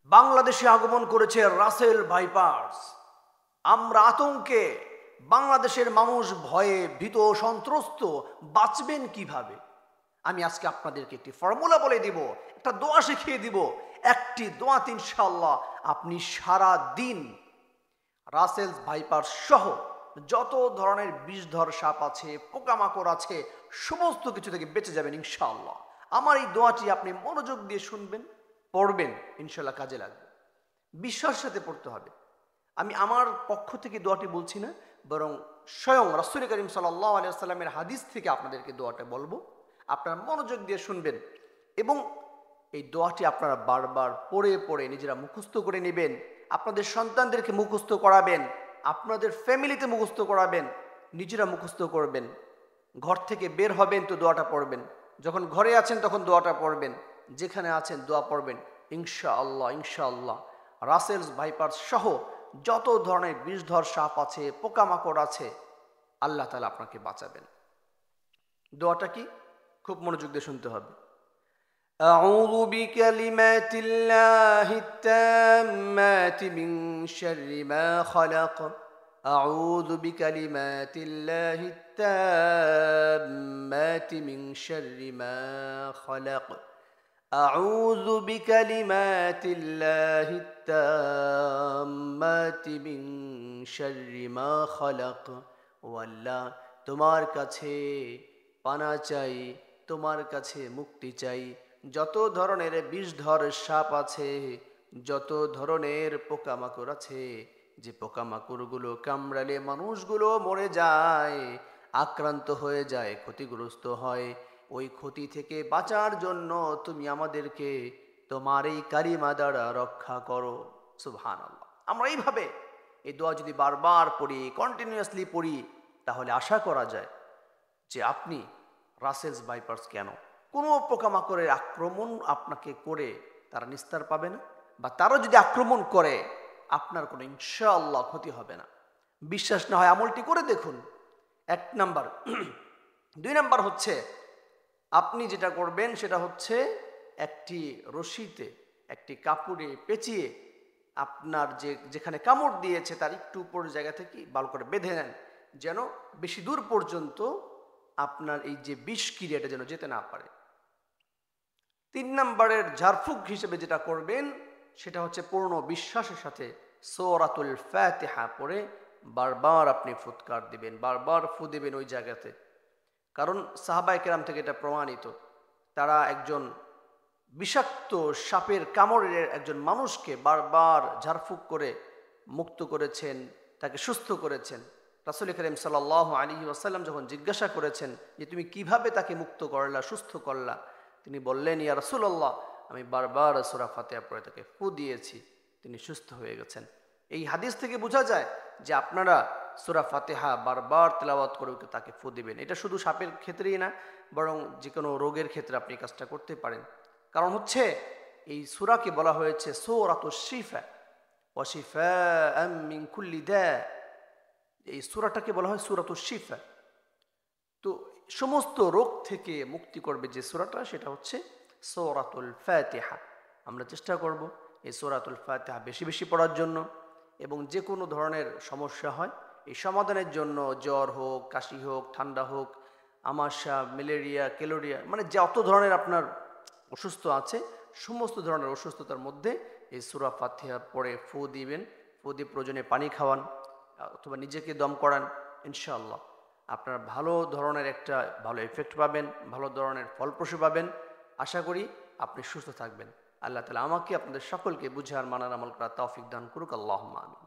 বাংলাদেশে আগমন করেছে রাসেল ভাইপারস। আমরা আতঙ্কে, বাংলাদেশের মানুষ ভয়ে ভীত সন্ত্রস্ত, বাঁচবেন কিভাবে? আমি আজকে আপনাদেরকে একটি ফর্মুলা বলে দিব, একটা দোয়া শিখিয়ে দিব। একটি দোয়াতে ইনশাআল্লাহ আপনি সারা দিন রাসেল ভাইপারস সহ যত ধরনের বিষধর সাপ আছে, পোকামাকড় আছে, সমস্ত কিছু থেকে বেঁচে যাবেন ইনশাআল্লাহ। আমার এই দোয়াটি আপনি মনোযোগ দিয়ে শুনবেন, পড়বেন, ইনশাআল্লাহ কাজে লাগবে। বিশ্বাসের সাথে পড়তে হবে। আমি আমার পক্ষ থেকে দোয়াটি বলছি না, বরং স্বয়ং রাসূল করিম সাল্লাল্লাহু আলাইহি ওয়াসাল্লামের হাদিস থেকে আপনাদেরকে দোয়াটা বলবো। আপনারা মনোযোগ দিয়ে শুনবেন এবং এই দোয়াটি আপনারা বারবার পড়ে পড়ে নিজেরা মুখস্থ করে নেবেন, আপনাদের সন্তানদেরকে মুখস্থ করাবেন, আপনাদের ফ্যামিলিতে মুখস্থ করাবেন, নিজেরা মুখস্থ করবেন। ঘর থেকে বের হবেন তো দোয়াটা পড়বেন, যখন ঘরে আছেন তখন দোয়াটা পড়বেন, যেখানে আছেন দোয়া পড়বেন ইনশাআল্লাহ। ইনশাআল্লাহ রাসেল ভাইপারস সহ যত ধরনের বিষধর সাপ আছে, পোকামাকড় আছে, আল্লাহ তাআলা আপনাকে বাঁচাবেন। দোয়াটা কি? খুব মনোযোগ দিয়ে শুনতে হবে। আউযু বিকালিমাতিল্লাহি তাম্মাতি মিন শাররি মা খালাক। আউযু বিকালিমাতিল্লাহি তাম্মাতি মিন শাররি মা খালাক। আউযু বিকালিমাতিল্লাহি তাম্মাতি মিন শাররি মা খালাক। ও আল্লাহ, তোমার কাছে পানা চাই, তোমার কাছে মুক্তি চাই। যত ধরনের বিষধর সাপ আছে, যত ধরনের পোকামাকড় আছে, যে পোকামাকড়গুলো কামড়ালে মানুষগুলো মরে যায়, আক্রান্ত হয়ে যায়, ক্ষতিগ্রস্ত হয়, ওই ক্ষতি থেকে বাঁচার জন্য তুমি আমাদেরকে তোমার এই কালিমা দ্বারা রক্ষা করো। সুবহানাল্লাহ। আমরা এইভাবে এই দোয়া যদি বারবার পড়ি, কন্টিনিউয়াসলি পড়ি, তাহলে আশা করা যায় যে আপনি রাসেল ভাইপারস কেন, কোনো পোকামাকড়ের আক্রমণ আপনাকে করে তারা নিস্তার পাবে না, বা তারা যদি আক্রমণ করে আপনার কোনো ইনশাআল্লাহ ক্ষতি হবে না। বিশ্বাস না হয় আমলটি করে দেখুন। 1 নাম্বার। 2 নাম্বার হচ্ছে আপনি যেটা করবেন সেটা হচ্ছে একটি রশিতে, একটি কাপড়ে পেঁচিয়ে আপনার যেখানে কামড় দিয়েছে তার একটু উপরের জায়গা থেকে ভালো করে বেঁধে নেন, যেন বেশি দূর পর্যন্ত আপনার এই যে বিষক্রিয়াটা যেন যেতে না পারে। 3 নাম্বারের ঝাড়ফুঁক হিসেবে যেটা করবেন সেটা হচ্ছে পূর্ণ বিশ্বাসের সাথে সূরাতুল ফাতিহা পড়ে বারবার আপনি ফুৎকার দিবেন, বারবার ফু দিবেন ওই জায়গাতে। কারণ সাহাবায়ে কেরাম থেকে এটা প্রমাণিত, তারা একজন বিষাক্ত সাপের কামড়ের একজন মানুষকে বারবার ঝাড়ফুঁক করে মুক্ত করেছেন, তাকে সুস্থ করেছেন। রাসূল করিম সাল্লাল্লাহু আলাইহি ওয়াসাল্লাম যখন জিজ্ঞাসা করেছেন যে তুমি কিভাবে তাকে মুক্ত করলা, সুস্থ করলা, তিনি বললেন, ইয়া রাসূলুল্লাহ, আমি বারবার সূরা ফাতিহা পড়ে তাকে ফু দিয়েছি, তিনি সুস্থ হয়ে গেছেন। এই হাদিস থেকে বোঝা যায় যে আপনারা সূরা ফাতিহা বারবার তেলাওয়াত করে তাকে ফু দিবেন। এটা শুধু সাপের ক্ষেত্রেই না, বরং যে কোনো রোগের ক্ষেত্রে আপনি কাজটা করতে পারেন। কারণ হচ্ছে এই সূরাকে বলা হয়েছে সূরাতুশ শিফা ওয়া শিফাআম মিন কুল্লি দা। এই সূরাটাকে বলা হয় সূরাতুশ শিফা। তো সমস্ত রোগ থেকে মুক্তি করবে যে সূরাটা, সেটা হচ্ছে সূরাতুল ফাতিহা। আমরা চেষ্টা করব এই সূরাতুল ফাতিহা বেশি বেশি পড়ার জন্য, এবং যে কোনো ধরনের সমস্যা হয় এই সমাধানের জন্য, জ্বর হোক, কাশি হোক, ঠান্ডা হোক, আমাশা, ম্যালেরিয়া, ক্যালোরিয়া, মানে যত ধরনের আপনার অসুস্থ আছে, সমস্ত ধরনের অসুস্থতার মধ্যে এই সূরা ফাতিহা পড়ে ফু দিবেন। ফু দিয়ে প্রয়োজনে পানি খাওয়ান অথবা নিজেকে দম করান, ইনশাআল্লাহ আপনার ভালো ধরনের একটা ভালো এফেক্ট পাবেন, ভালো ধরনের ফলপ্রসূ পাবেন। আশা করি আপনি সুস্থ থাকবেন। আল্লাহ তাআলা আমাকে আপনাদের সকলকে বুঝে আর মানার আমল করার তৌফিক দান করুক। আল্লাহুম্মা আমিন।